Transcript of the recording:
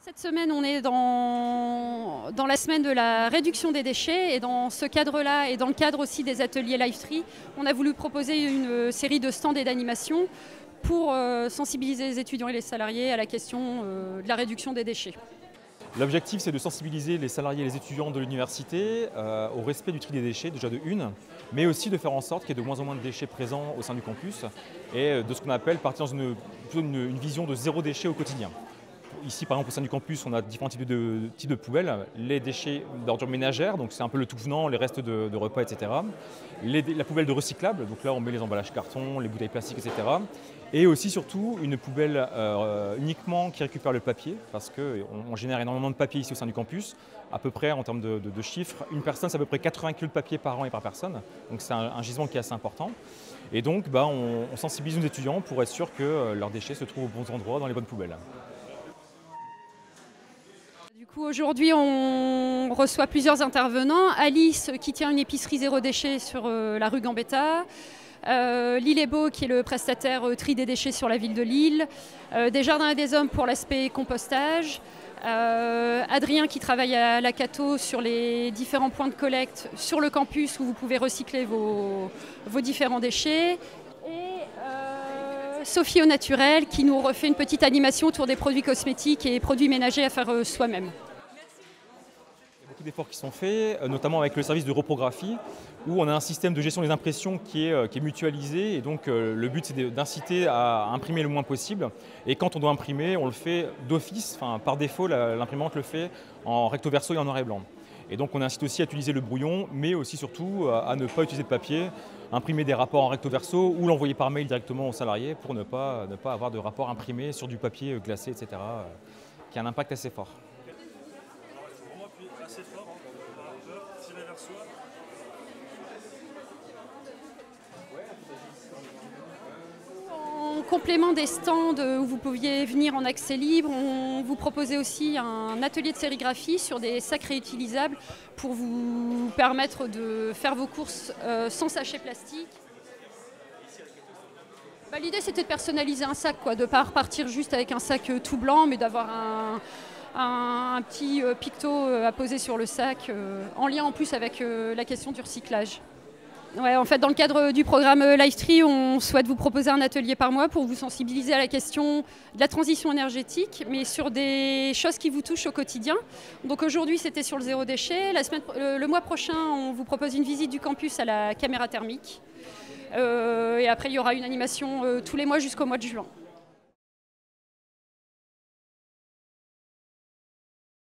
Cette semaine, on est dans la semaine de la réduction des déchets et dans ce cadre-là et dans le cadre aussi des ateliers Livetree, on a voulu proposer une série de stands et d'animations pour sensibiliser les étudiants et les salariés à la question de la réduction des déchets. L'objectif, c'est de sensibiliser les salariés et les étudiants de l'université au respect du tri des déchets, déjà de une, mais aussi de faire en sorte qu'il y ait de moins en moins de déchets présents au sein du campus et de ce qu'on appelle partir dans une vision de zéro déchet au quotidien. Ici, par exemple, au sein du campus, on a différents types de poubelles. Les déchets d'ordures ménagères, donc c'est un peu le tout venant, les restes de repas, etc. La poubelle de recyclable, donc là on met les emballages carton, les bouteilles plastiques, etc. Et aussi surtout une poubelle uniquement qui récupère le papier, parce qu'on génère énormément de papier ici au sein du campus. À peu près, en termes de chiffres, une personne, c'est à peu près 80 kg de papier par an et par personne. Donc c'est un gisement qui est assez important. Et donc on sensibilise nos étudiants pour être sûr que leurs déchets se trouvent aux bons endroits, dans les bonnes poubelles. Aujourd'hui, on reçoit plusieurs intervenants. Alice, qui tient une épicerie zéro déchet sur la rue Gambetta. Lille-et-Beau, qui est le prestataire tri des déchets sur la ville de Lille. Des Jardins et des Hommes pour l'aspect compostage. Adrien, qui travaille à la Cato sur les différents points de collecte sur le campus où vous pouvez recycler vos différents déchets. Sophie au naturel qui nous refait une petite animation autour des produits cosmétiques et produits ménagers à faire soi-même. Il y a beaucoup d'efforts qui sont faits, notamment avec le service de reprographie, où on a un système de gestion des impressions qui est mutualisé. Et donc le but, c'est d'inciter à imprimer le moins possible. Et quand on doit imprimer, on le fait d'office, par défaut, l'imprimante le fait en recto verso et en noir et blanc. Et donc on incite aussi à utiliser le brouillon, mais aussi surtout à ne pas utiliser de papier, imprimer des rapports en recto verso ou l'envoyer par mail directement aux salariés pour ne pas avoir de rapport imprimé sur du papier glacé, etc., qui a un impact assez fort. En complément des stands où vous pouviez venir en accès libre, on vous proposait aussi un atelier de sérigraphie sur des sacs réutilisables pour vous permettre de faire vos courses sans sachet plastique. L'idée, c'était de personnaliser un sac, de ne pas repartir juste avec un sac tout blanc, mais d'avoir un petit picto à poser sur le sac, en lien en plus avec la question du recyclage. Ouais, en fait, dans le cadre du programme Livetree, on souhaite vous proposer un atelier par mois pour vous sensibiliser à la question de la transition énergétique, mais sur des choses qui vous touchent au quotidien. Donc aujourd'hui, c'était sur le zéro déchet. Le mois prochain, on vous propose une visite du campus à la caméra thermique. Et après, il y aura une animation tous les mois jusqu'au mois de juin.